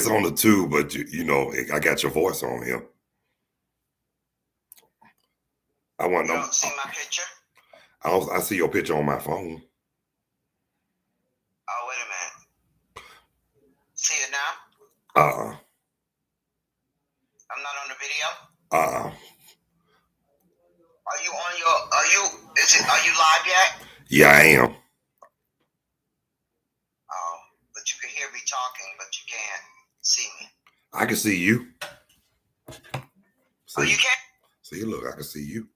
it's on the tube, but I got your voice on here. I want You don't see my picture? I see your picture on my phone. Oh, wait a minute. See it now? I'm not on the video? Are you on your, are you live yet? Yeah, I am. Oh, but you can hear me talking, but you can't see me. I can see you. See, oh, you can? See, look, I can see you.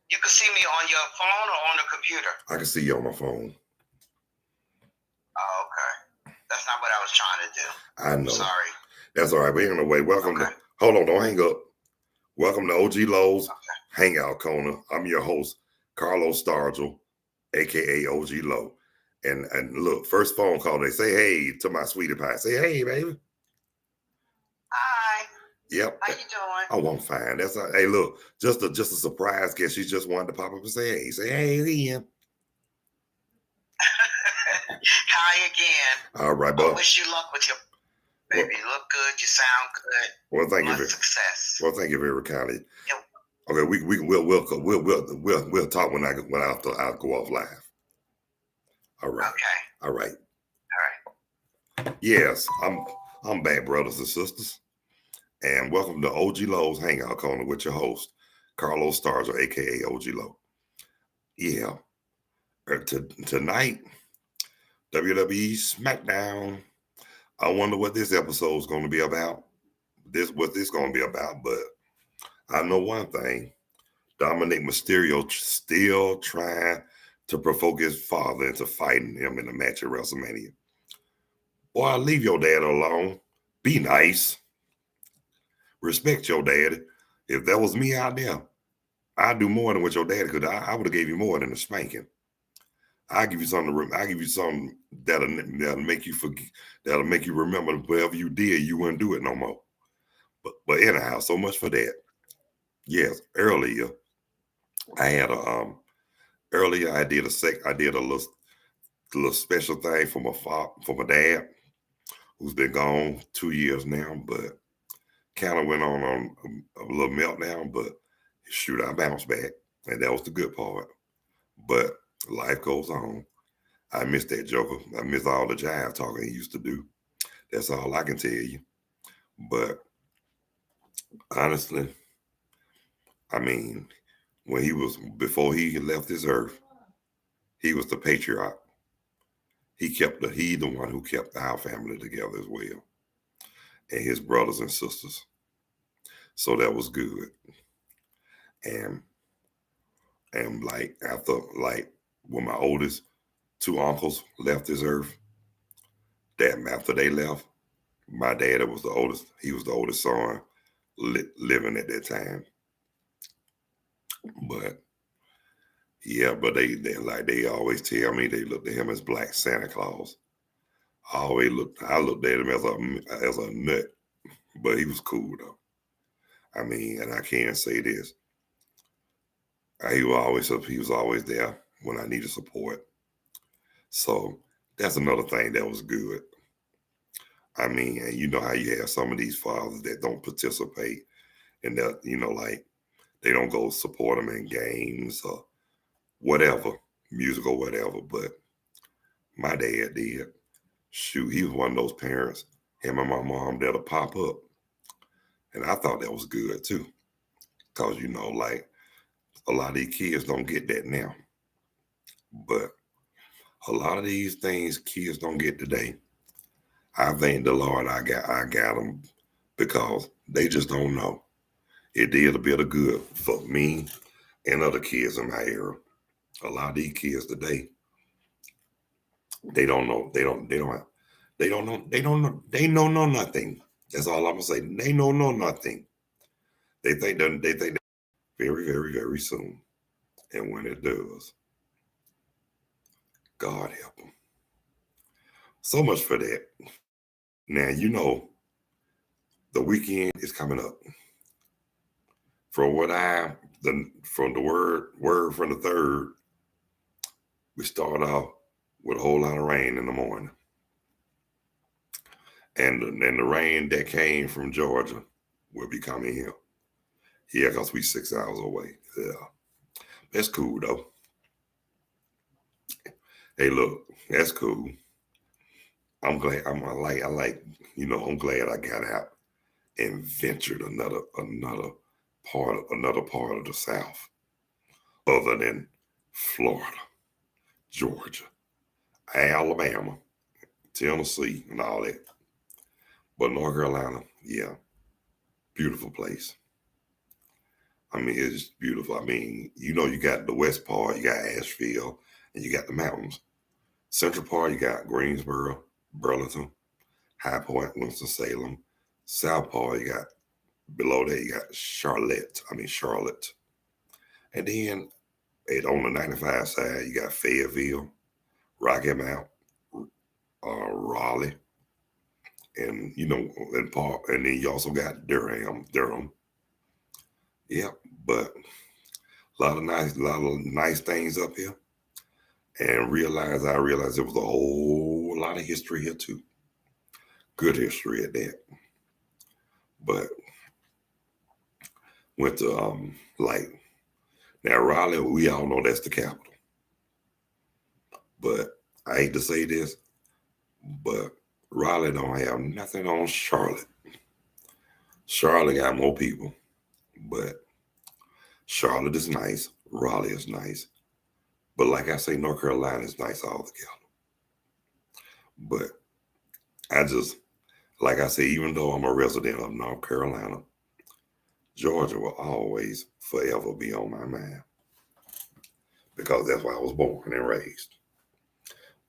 You can see me on your phone or on the computer? I can see you on my phone. Oh, okay. That's not what I was trying to do. I know. Sorry. That's all right. We're on the way. Welcome to, hold on, don't hang up. Welcome to OG Lowe's Hangout Corner. I'm your host, Carlos Stargell, aka OG Lowe. And look, first phone call, they say hey to my sweetie pie. Say hey, baby. Hi. Yep. How you doing? Oh, I'm fine. That's hey, look, just a surprise guest. She just wanted to pop up and say hey. Say hey again. Hi again. All right, but I wish you luck with your baby. You look good. You sound good. Well, thank you. Success. Well, thank you very kindly. Yep. Okay, we'll talk when I go off live. All right. Okay. All right. All right. Yes, I'm back, brothers and sisters, and welcome to OG Lowe's Hangout Corner with your host, Carlos Stargell, aka OG Lowe. Yeah. Tonight, WWE SmackDown. I wonder what this episode is going to be about. What this going to be about, but I know one thing. Dominic Mysterio still trying to provoke his father into fighting him in a match at WrestleMania. Boy, leave your dad alone. Be nice. Respect your daddy. If that was me out there, I'd do more than what your daddy could. I would have gave you more than a spanking. I'll give you something. I'll give you something that'll make you forget. That'll make you remember whatever you did. You wouldn't do it no more. But anyhow, so much for that. Yes, earlier I had a earlier I did a little special thing for my dad, who's been gone 2 years now, but kind of went on a little meltdown. But shoot, I bounced back, and that was the good part. But life goes on. I miss that joker. I miss all the jive talking he used to do. That's all I can tell you. But honestly, I mean, before he left this earth, he was the patriarch. He the one who kept our family together as well, and his brothers and sisters. So that was good. And like when my oldest two uncles left this earth, after they left, my dad was the oldest. He was the oldest son living at that time. But yeah, but they always tell me they looked at him as Black Santa Claus. I looked at him as a nut, but he was cool though. I mean, and I can't say this. He was always there when I needed support. So that's another thing that was good. I mean, and you know how you have some of these fathers that don't participate and that, like they don't go support them in games or whatever, music or whatever. But my dad did. Shoot, he was one of those parents, him and my mom, that'll pop up. And I thought that was good too. Because, like a lot of these kids don't get that now. But a lot of these things kids don't get today. I thank the Lord I got them because they just don't know. It did a bit of good for me and other kids in my era. A lot of these kids today, they don't know. They know nothing. That's all I'm gonna say. They know nothing. They think very, very, very soon. And when it does, God help them. So much for that. Now, the weekend is coming up. From the word from the third, we start off with a whole lot of rain in the morning. And the rain that came from Georgia will be coming here. Yeah, because we 6 hours away. Yeah. That's cool though. Hey, look, that's cool. I'm glad. I like. I'm glad I got out and ventured another part of the South, other than Florida, Georgia, Alabama, Tennessee, and all that. But North Carolina, yeah, beautiful place. I mean, it's beautiful. I mean, you got the west part, you got Asheville, and you got the mountains. Central part, you got Greensboro, Burlington, High Point, Winston-Salem. South part, you got below that, you got Charlotte. And then on the 95 side, you got Fayetteville, Rocky Mount, Raleigh, and and then you also got Durham. Yeah, but a lot of nice things up here. And I realized there was a whole lot of history here too. Good history at that. But went to like now Raleigh, we all know that's the capital. But I hate to say this, but Raleigh don't have nothing on Charlotte. Charlotte got more people, but Charlotte is nice. Raleigh is nice. But like I say, North Carolina is nice altogether. But like I say, even though I'm a resident of North Carolina, Georgia will always forever be on my mind because that's where I was born and raised.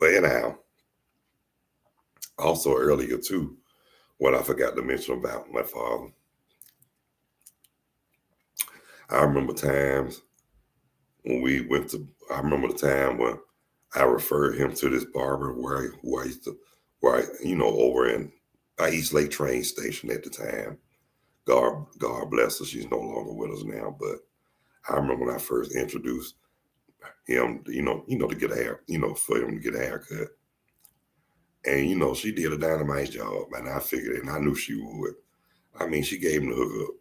But anyhow, also earlier too, what I forgot to mention about my father, I remember times when I remember the time when I referred him to this barber where I used to, over in by East Lake train station at the time. God bless her, she's no longer with us now, but I remember when I first introduced him, to get a hair, for him to get a haircut. And she did a dynamite job, and I figured, and I knew she would. I mean, she gave him the hookup,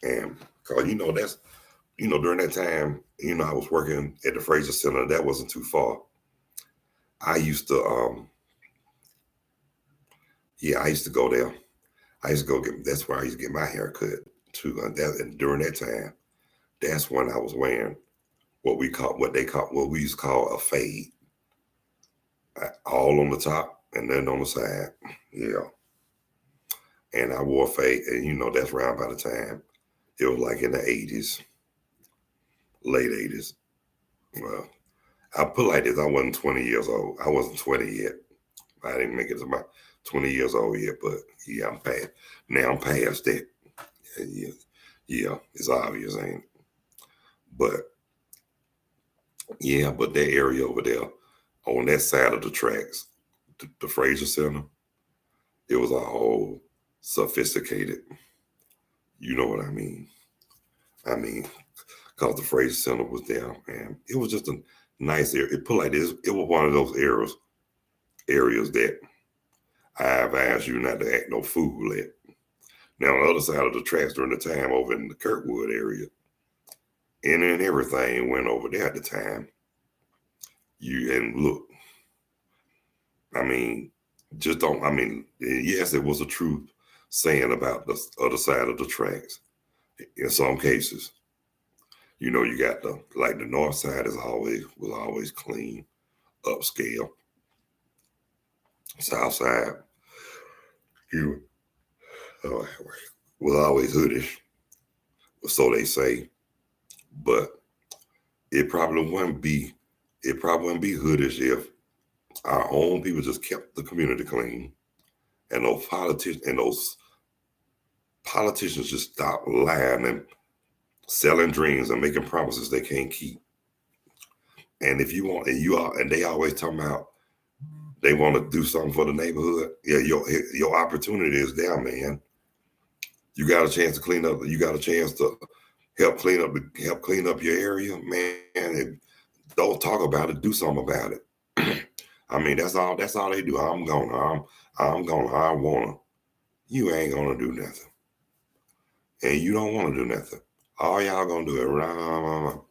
and cause that's during that time, I was working at the Fraser Center. That wasn't too far. I used to, I used to go there. I used to go get. That's where I used to get my hair cut too. And during that time, that's when I was wearing what we used to call a fade, all on the top and then on the side. Yeah, and I wore a fade, and that's around by the time it was like in the '80s, late '80s. Well, I put like this: I wasn't 20 years old. I wasn't 20 yet. I didn't make it to my 20 years old yet, but yeah, I'm past. Now I'm past that. Yeah, it's obvious, ain't it? But yeah, but that area over there, on that side of the tracks, the Fraser Center, it was all sophisticated. You know what I mean? I mean, because the Fraser Center was there, and it was just a nice area. It put like this. It was one of those areas that I advise you not to act no fool at. Now, on the other side of the tracks during the time over in the Kirkwood area, and everything went over there at the time. And look, I mean, just don't. I mean, yes, it was a truth saying about the other side of the tracks. In some cases, you got the north side was always clean, upscale. South side, you uh, was always hoodish, so they say. But it probably wouldn't be hoodish if our own people just kept the community clean, and those politicians just stopped lying and selling dreams and making promises they can't keep. And if you want, and they always talking about they want to do something for the neighborhood. Yeah, your opportunity is there, man. You got a chance to clean up. You got a chance to help clean up your area, man. And don't talk about it. Do something about it. I mean, that's all they do. I'm gonna. I wanna. You ain't gonna do nothing. And you don't wanna do nothing. All y'all gonna do it.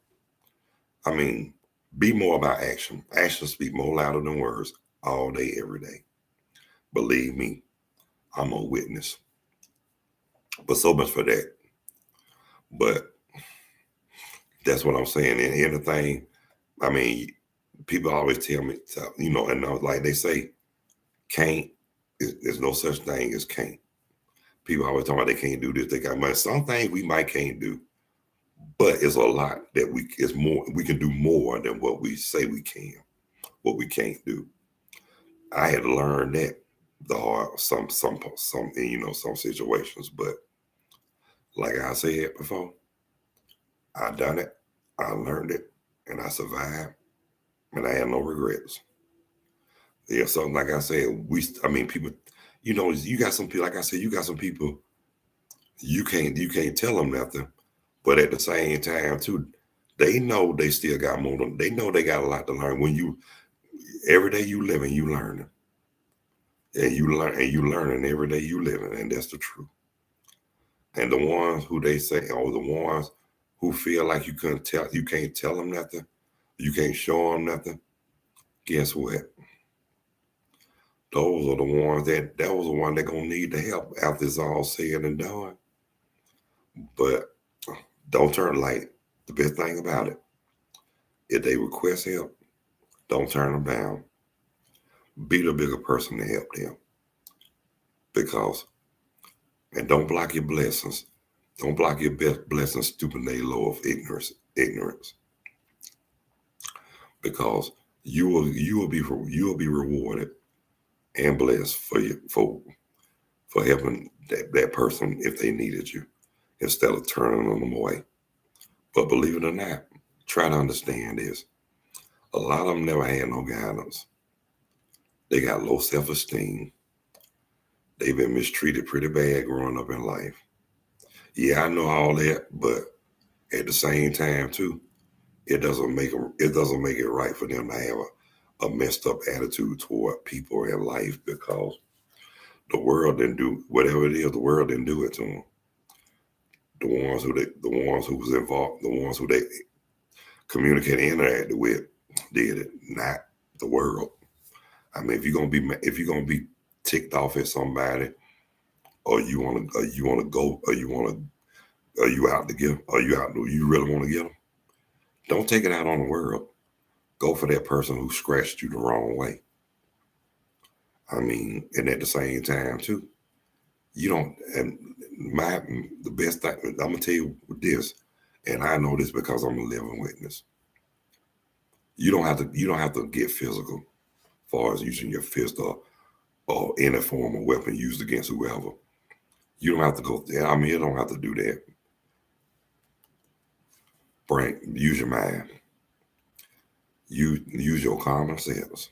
I mean, be more about action. Actions speak more louder than words all day, every day. Believe me, I'm a witness. But so much for that. But that's what I'm saying. And anything, I mean, people always tell me, and I was like they say, can't, there's no such thing as can't. People always talk about they can't do this, they got money. Some things we might can't do, but it's a lot that we can do more than what we say we can, what we can't do. I had to learn that the hard some some situations, but like I said before, I done it, I learned it, and I survived, and I had no regrets. Yeah, so like I said, people, you got some people, like I said, you got some people you can't tell them nothing, but at the same time too, they know they still got more. They know they got a lot to learn. When you every day you living, you learning, and you learning every day you living, and that's the truth. And the ones who they say, or the ones who feel like you can't tell them nothing, you can't show them nothing. Guess what? Those are the ones that was the one that gonna need the help after it's all said and done. But don't turn like the best thing about it. If they request help, don't turn them down. Be the bigger person to help them. Because and don't block your blessings. Don't block your best blessings, stupid low of ignorance. Because you will be rewarded and blessed for helping that person if they needed you instead of turning them away. But believe it or not, try to understand this. A lot of them never had no guidance. They got low self-esteem. They've been mistreated pretty bad growing up in life. Yeah, I know all that, but at the same time too, it doesn't make it right for them to have a messed up attitude toward people in life because the world didn't do whatever it is. The world didn't do it to them. The ones who was involved, the ones who they communicated and interacted with, did it, not the world. I mean, if you're gonna be ticked off at somebody, or you wanna go, are you out to give, are you out? Do you really want to get them? Don't take it out on the world. Go for that person who scratched you the wrong way. I mean, and at the same time too, you don't. And my the best thing I'm gonna tell you this, and I know this because I'm a living witness. You don't have to get physical, as far as using your fist or any form of weapon used against whoever. You don't have to go there. I mean, you don't have to do that. Use your mind. You use your common sense.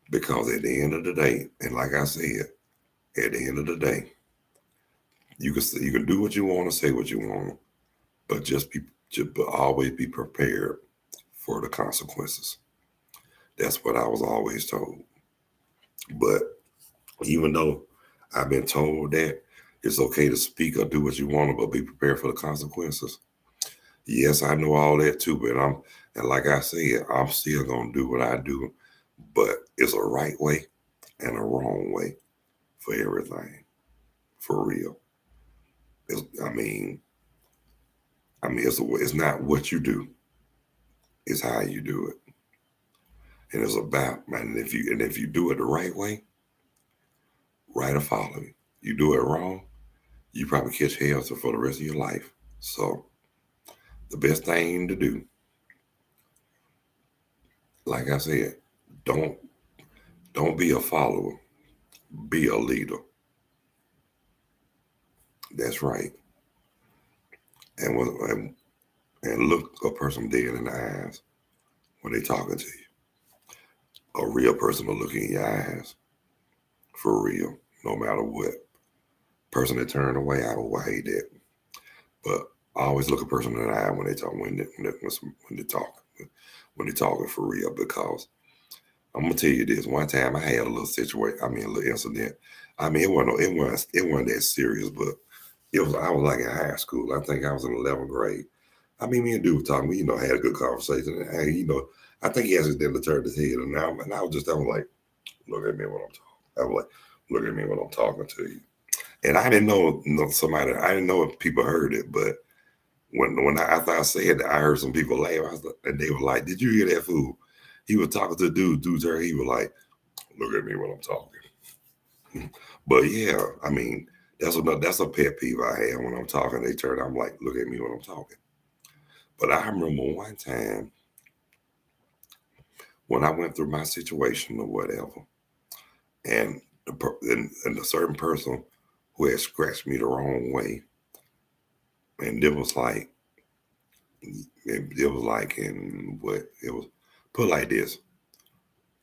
Because at the end of the day, and like I said, at the end of the day, you can do what you want to say what you want, but but always be prepared for the consequences. That's what I was always told. But even though I've been told that it's okay to speak or do what you want, but be prepared for the consequences. Yes, I know all that too, but and like I said, I'm still gonna do what I do, but it's a right way and a wrong way for everything, for real. It's, it's not what you do, it's how you do it, and it's about man. If you do it the right way, right or follow it. You do it wrong, you probably catch hell for the rest of your life. So the best thing to do, like I said, don't don't be a follower, be a leader. That's right. And look a person dead in the eyes when they talking to you. A real person will look in your eyes for real, no matter what. Person that turned away, I will hate that. But I always look a person in the eye when they talk when they talk when they talking for real because I'm gonna tell you this. One time I had a little situation. I mean, a little incident. I mean, it wasn't that serious, but it was. I was like in high school. I think I was in 11th grade. I mean, me and dude were talking. We, had a good conversation. And, I think he accidentally turned his head, and I was like, look at me when I'm talking. I was like, look at me when I'm talking to you. And I didn't know, I didn't know if people heard it, but after I said that, I heard some people laugh. And they were like, "Did you hear that fool? He was talking to the dude. He was like, look at me when I'm talking." But yeah, I mean, that's a pet peeve I have when I'm talking. I'm like, look at me when I'm talking. But I remember one time when I went through my situation or whatever, and and a certain person who had scratched me the wrong way, and it was like in what it was put like this.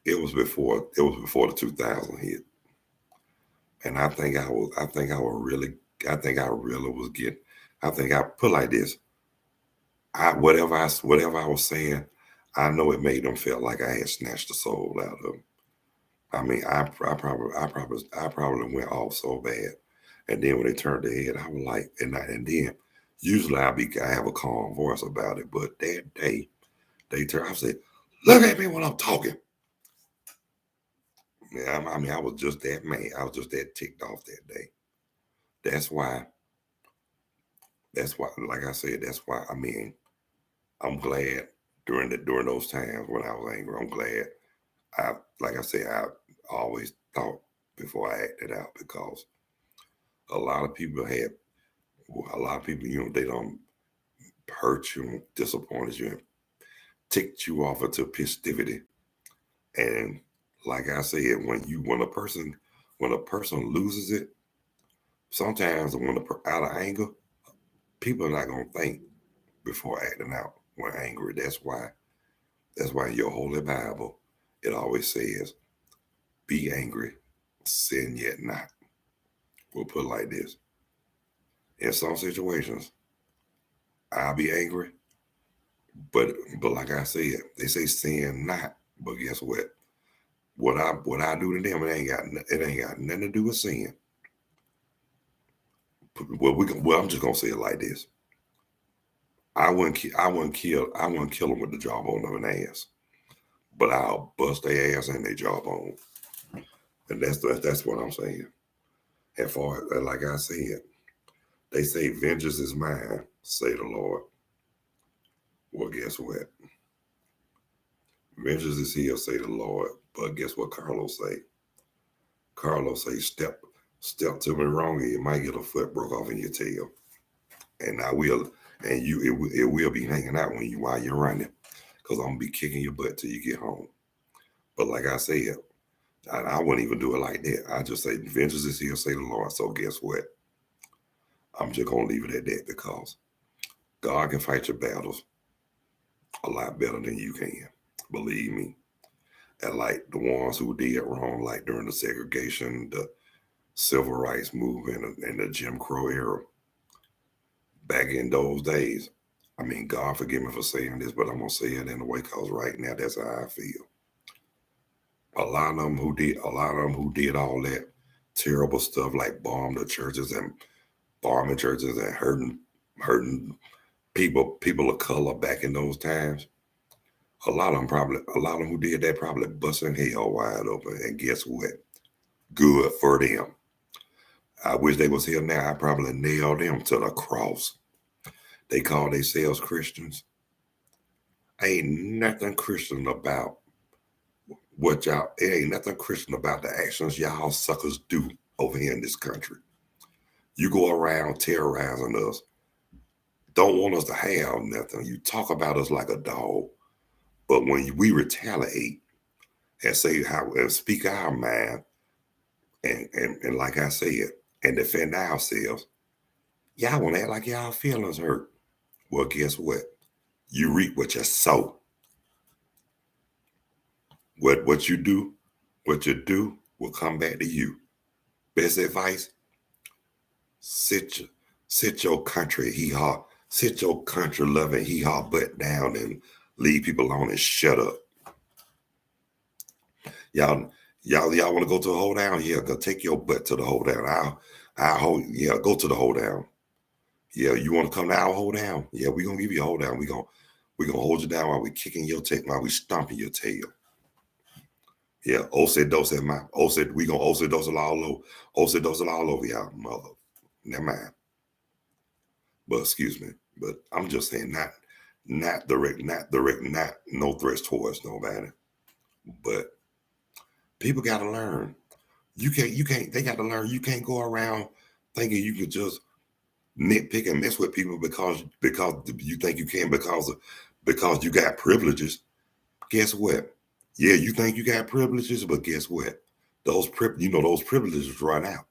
It was before the 2000 hit, and I think I really was getting. I think I put like this. Whatever I was saying, I know it made them feel like I had snatched the soul out of them. I mean, I probably went off so bad, and then when they turned their head, I was like, and then usually I have a calm voice about it, but that day they turned. I said, "Look at me when I'm talking." Yeah, I mean, I was just that mad. I was just that ticked off that day. That's why. That's why. Like I said, that's why. I mean, I'm glad during those times when I was angry. I'm glad. Like I said, I always thought before I acted out because a lot of people had a lot of people, they don't hurt you, disappointed you, and ticked you off into festivity. And like I said, when a person loses it, sometimes out of anger, people are not gonna think before acting out when angry. That's why in your holy Bible it always says, "Be angry, sin yet not." We'll put it like this: in some situations, I'll be angry, but like I said, they say sin not. But guess what? What I do to them, it ain't got nothing to do with sin. Well, I'm just gonna say it like this: I wouldn't kill them with the jawbone of an ass, but I'll bust their ass and their jawbone, and that's what I'm saying. And like I said, they say vengeance is mine, say the Lord. Well, guess what? Vengeance is his, say the Lord. But guess what Carlos say? Carlos say, step to me wrong, and you might get a foot broke off in your tail. And I will, and it will be hanging out while you're running, because I'm gonna be kicking your butt till you get home. But like I said, I wouldn't even do it like that. I just say, vengeance is here, say the Lord. So guess what? I'm just gonna leave it at that because God can fight your battles a lot better than you can. Believe me. And like the ones who did wrong, like during the segregation, the civil rights movement, and the Jim Crow era, back in those days. I mean, God forgive me for saying this, but I'm gonna say it in a way because right now that's how I feel. A lot of them who did all that terrible stuff, like bombing churches and hurting people of color back in those times. A lot of them who did that probably busting hell wide open. And guess what? Good for them. I wish they was here now. I probably nailed them to the cross. They call themselves Christians. Ain't nothing Christian about it ain't nothing Christian about the actions y'all suckers do over here in this country. You go around terrorizing us, don't want us to have nothing. You talk about us like a dog, but when we retaliate and say how and speak our mind, and like I said, and defend ourselves, y'all want to act like y'all feelings hurt. Well, guess what? You reap what you sow. What you do, will come back to you. Best advice: sit your sit your country hee haw, sit your country loving hee haw butt down and leave people alone and shut up. Y'all want to go to a hold down? Yeah, go take your butt to the hold down. I'll hold. Yeah, go to the hold down. Yeah, you want to come to our hold down? Yeah, we gonna give you a hold down. We gonna hold you down while we kicking your tail, while we stomping your tail. Yeah, ose dose at my ose. We gonna ose dose all over. Ose dose all over y'all, mother. Never mind. But excuse me. But I'm just saying, not direct, not no threats towards nobody. But people got to learn. You can't. They got to learn. You can't go around thinking you can just nitpick and mess with people because you think you can because you got privileges. Guess what? Yeah, you think you got privileges, but guess what? Those privileges run out.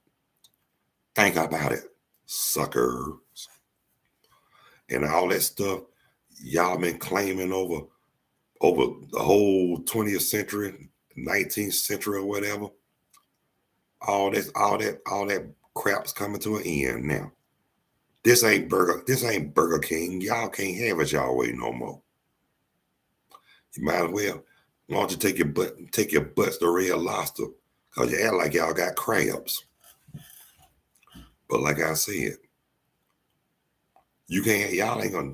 Think about it, suckers, and all that stuff y'all been claiming over the whole 20th century, 19th century, or whatever. All that crap's coming to an end now. This ain't Burger King. Y'all can't have it y'all way no more. You might as well. Why don't you take your butts to Red Lobster? Cause you act like y'all got crabs. But like I said, you can't. Y'all ain't gonna.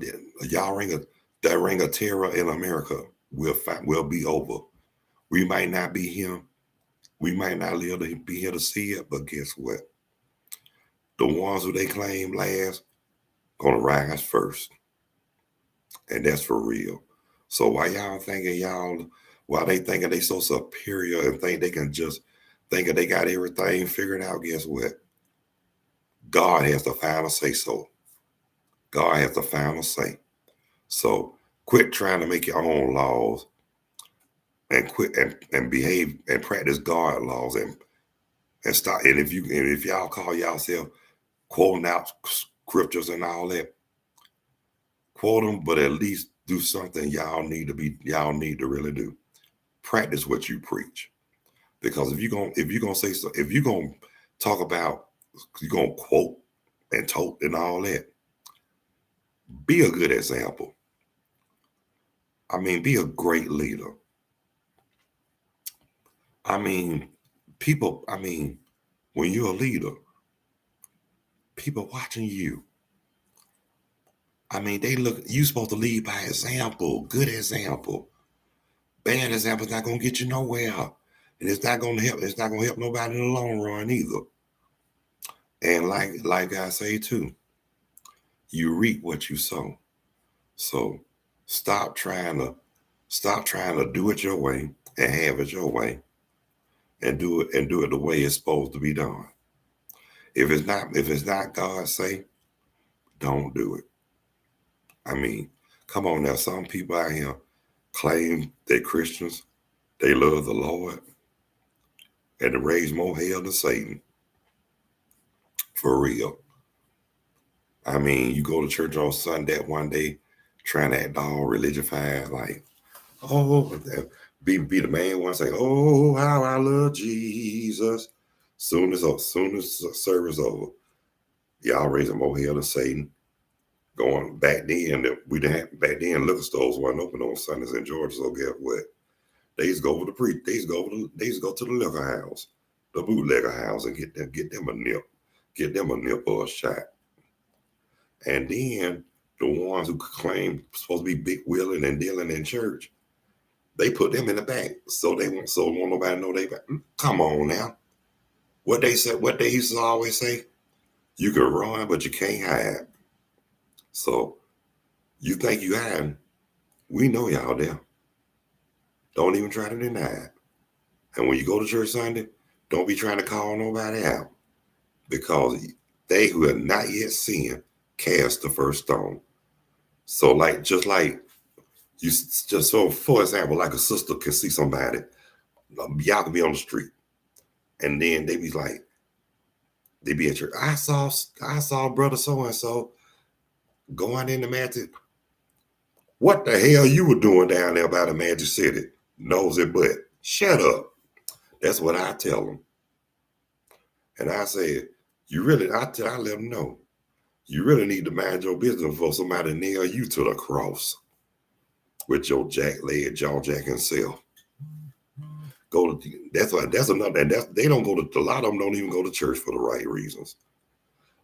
That ring of terror in America will be over. We might not be here. We might not live to be here to see it. But guess what? The ones who they claim last gonna rise first, and that's for real. So why they thinking they so superior and think they can just thinking they got everything figured out? Guess what? God has the final say so. God has the final say. So quit trying to make your own laws and quit and behave and practice God laws and stop. And if y'all call yourself quoting out scriptures and all that, quote them, but at least do something y'all need to really do. Practice what you preach. Because if you're gonna say so, if you're gonna talk about, you're gonna quote and tote and all that, be a good example. I mean, be a great leader. I mean, people, I mean, when you're a leader, people watching you. I mean, you supposed to lead by example, good example. Bad example's not gonna get you nowhere. And it's not gonna help nobody in the long run either. And like I say too, you reap what you sow. So stop trying to do it your way and have it your way and do it the way it's supposed to be done. If it's not God's say, don't do it. I mean, come on now. Some people out here claim they're Christians, they love the Lord, and to raise more hell than Satan. For real. I mean, you go to church on Sunday one day trying to act all religious-fied, like, oh, be the main one saying, oh, how I love Jesus. Soon as the service over, y'all raising more hell than Satan. Going back then, we didn't have, back then liquor stores weren't open on Sundays in Georgia. So guess what? They used to go over the they used to go to the liquor house, the bootlegger house, and get them a nip or a shot. And then the ones who claim supposed to be big willing and dealing in church, they put them in the back so won't nobody know they back. Come on now. What they used to always say, you can run, but you can't hide. So you think you hiding, we know y'all there. Don't even try to deny it. And when you go to church Sunday, don't be trying to call nobody out because they who have not yet sinned cast the first stone. So just like you just so for example, like a sister can see somebody, y'all can be on the street, and then they be at church. I saw brother so and so going in the Magic. What the hell you were doing down there by the Magic City? Nosy butt. Shut up. That's what I tell them. And I said, I let them know. You really need to mind your business before somebody nail you to the cross with your jaw jacking self. go to. That's another, and they don't go to. A lot of them don't even go to church for the right reasons.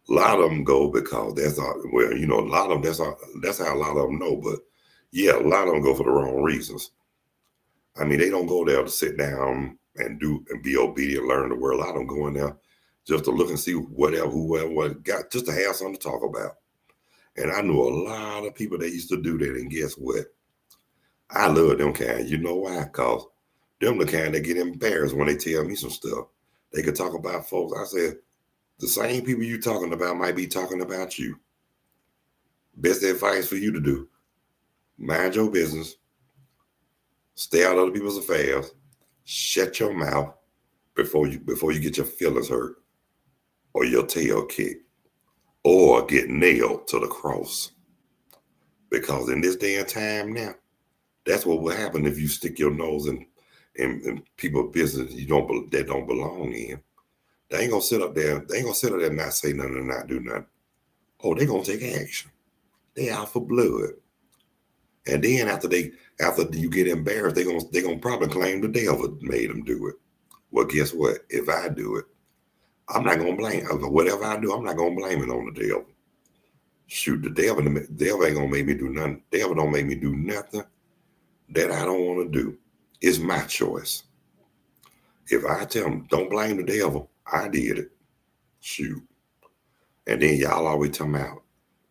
A lot of them go because that's all. Well, a lot of them. That's how a lot of them know. But yeah, a lot of them go for the wrong reasons. I mean, they don't go there to sit down and do and be obedient, learn the word. A lot of them go in there just to look and see whoever what got, just to have something to talk about. And I knew a lot of people that used to do that. And guess what? I love them kind. You know why? Because them the kind that get embarrassed when they tell me some stuff. They could talk about folks. I said, the same people you talking about might be talking about you. Best advice for you to do: mind your business, stay out of other people's affairs, shut your mouth before you get your feelings hurt or your tail kicked or get nailed to the cross. Because in this day and time now, that's what will happen if you stick your nose in people's business that don't belong in. They ain't gonna sit up there. They ain't gonna sit up there and not say nothing and not do nothing. Oh, they gonna take action. They out for blood. And then after you get embarrassed, they gonna probably claim the devil made them do it. Well, guess what? If I do it, I'm not gonna blame. Whatever I do, I'm not gonna blame it on the devil. Shoot, the devil ain't gonna make me do nothing. The devil don't make me do nothing that I don't want to do. It's my choice. If I tell them don't blame the devil, I did it. Shoot. And then y'all always come out.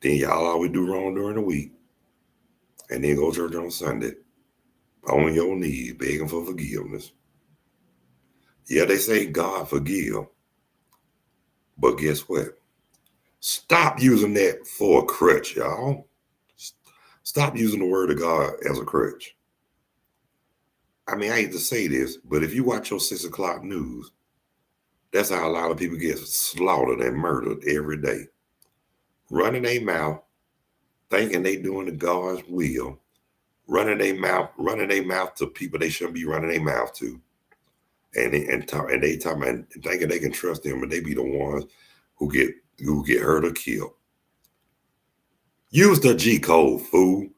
Then y'all always do wrong during the week. And then go to church on Sunday on your knees begging for forgiveness. Yeah, they say God forgive. But guess what? Stop using that for a crutch, y'all. Stop using the word of God as a crutch. I mean, I hate to say this, but if you watch your 6 o'clock news, that's how a lot of people get slaughtered and murdered every day. Running their mouth, thinking they doing the God's will, running their mouth to people they shouldn't be running their mouth to, and they talking and thinking they can trust them, and they be the ones who get hurt or killed. Use the G code, fool.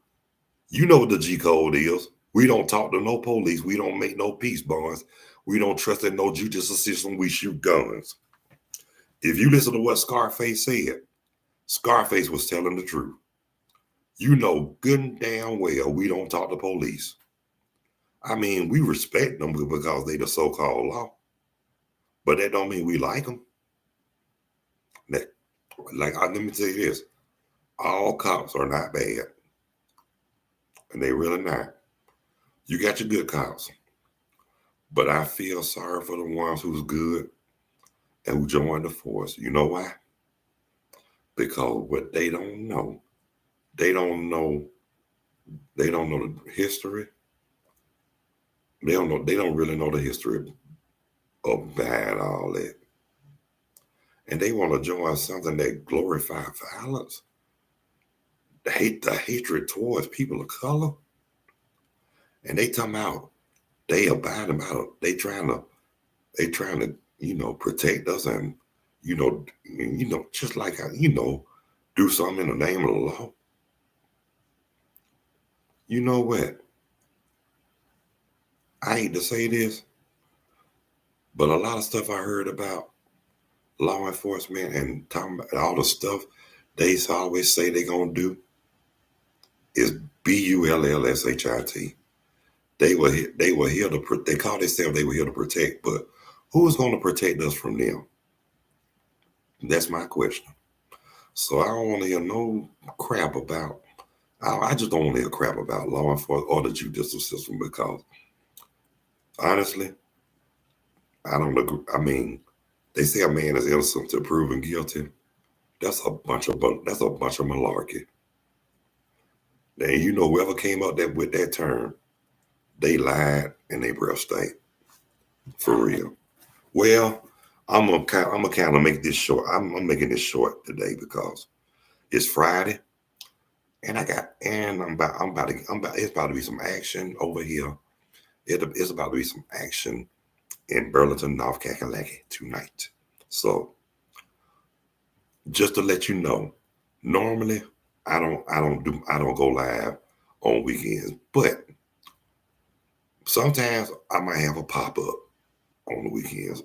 You know what the G code is. We don't talk to no police. We don't make no peace bonds. We don't trust in no judicial system. We shoot guns. If you listen to what Scarface said, Scarface was telling the truth. You know good and damn well we don't talk to police. I mean, we respect them because they the so-called law. But that don't mean we like them. Let me tell you this. All cops are not bad. And they really not. You got your good cops. But I feel sorry for the ones who's good and who joined the force. You know why? Because what they don't know, they don't know the history. They don't really know the history of behind all that. And they want to join something that glorifies violence, the hatred towards people of color. And they talking about they abide about it. They trying to protect us and just like do something in the name of the law. You know what? I hate to say this, but a lot of stuff I heard about law enforcement and talking about all the stuff they always say they're gonna do is BULLSHIT. They were here to they call themselves they were here to protect, but who's gonna protect us from them? That's my question. So I don't want to hear no crap about. I just don't want to hear crap about law enforcement or the judicial system because honestly, I don't agree. I mean, they say a man is innocent until proven guilty. That's a bunch of malarkey. And whoever came up with that term, they lied and they breath stank for real. Well, I'm gonna kind of make this short. I'm making this short today because it's Friday, and it's about to be some action over here. It's about to be some action in Burlington, North Carolina tonight. So just to let you know, normally I don't go live on weekends, but Sometimes I might have a pop-up on the weekends.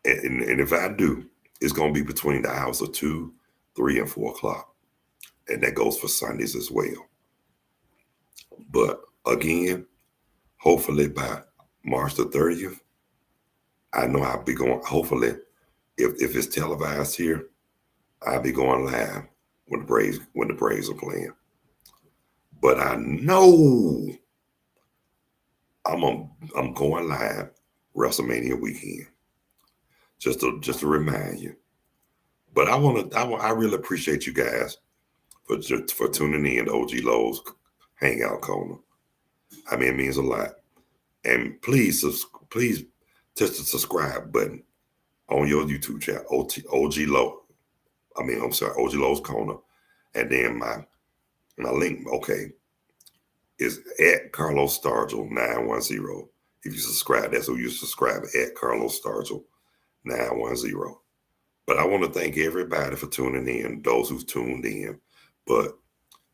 And if I do, it's going to be between the hours of 2, 3, and 4 o'clock. And that goes for Sundays as well. But again, hopefully by March the 30th, I know I'll be going, hopefully, if it's televised here, I'll be going live when the Braves are playing. But I know I'm going live WrestleMania weekend. Just to remind you. But I really appreciate you guys for tuning in to OG Lowe's Hangout Corner. I mean, it means a lot. And please touch the subscribe button on your YouTube channel, OG Lowe. OG Lowe's Corner. And then my link, okay, is at Carlos Stargell 910. If you subscribe, that's who you subscribe at Carlos Stargell 910. But I want to thank everybody for tuning in, those who've tuned in. But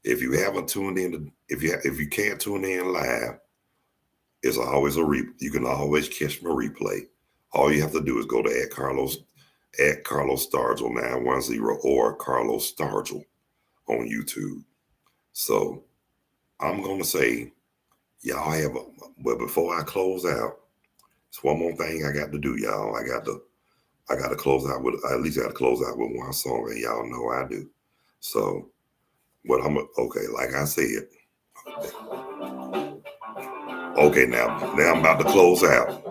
if you haven't tuned in, if you can't tune in live, it's always you can always catch my replay. All you have to do is go to at Carlos Stargell 910 or Carlos Stargell on YouTube. So I'm gonna say y'all have but before I close out, it's one more thing I got to do, y'all. I got to close out with one song, and y'all know I do. So what okay, like I said. Okay, now I'm about to close out.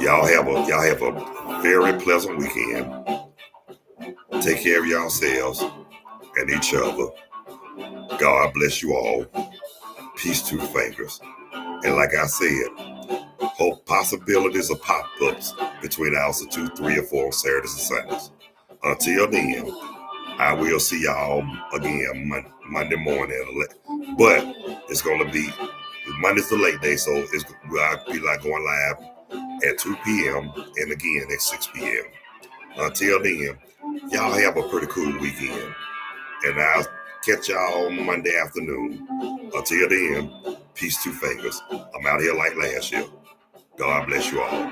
Y'all have a very pleasant weekend. Take care of yourselves and each other. God bless you all. Peace to the fingers. And like I said, hope possibilities of pop-ups between hours of 2, 3, or 4 on Saturdays and Sundays. Until then, I will see y'all again Monday morning. But it's going to be Monday's the late day, so I'll be like going live at 2 p.m. and again at 6 p.m. Until then, y'all have a pretty cool weekend. And I'll catch y'all Monday afternoon. Until then, peace to fingers. I'm out here like last year. God bless you all.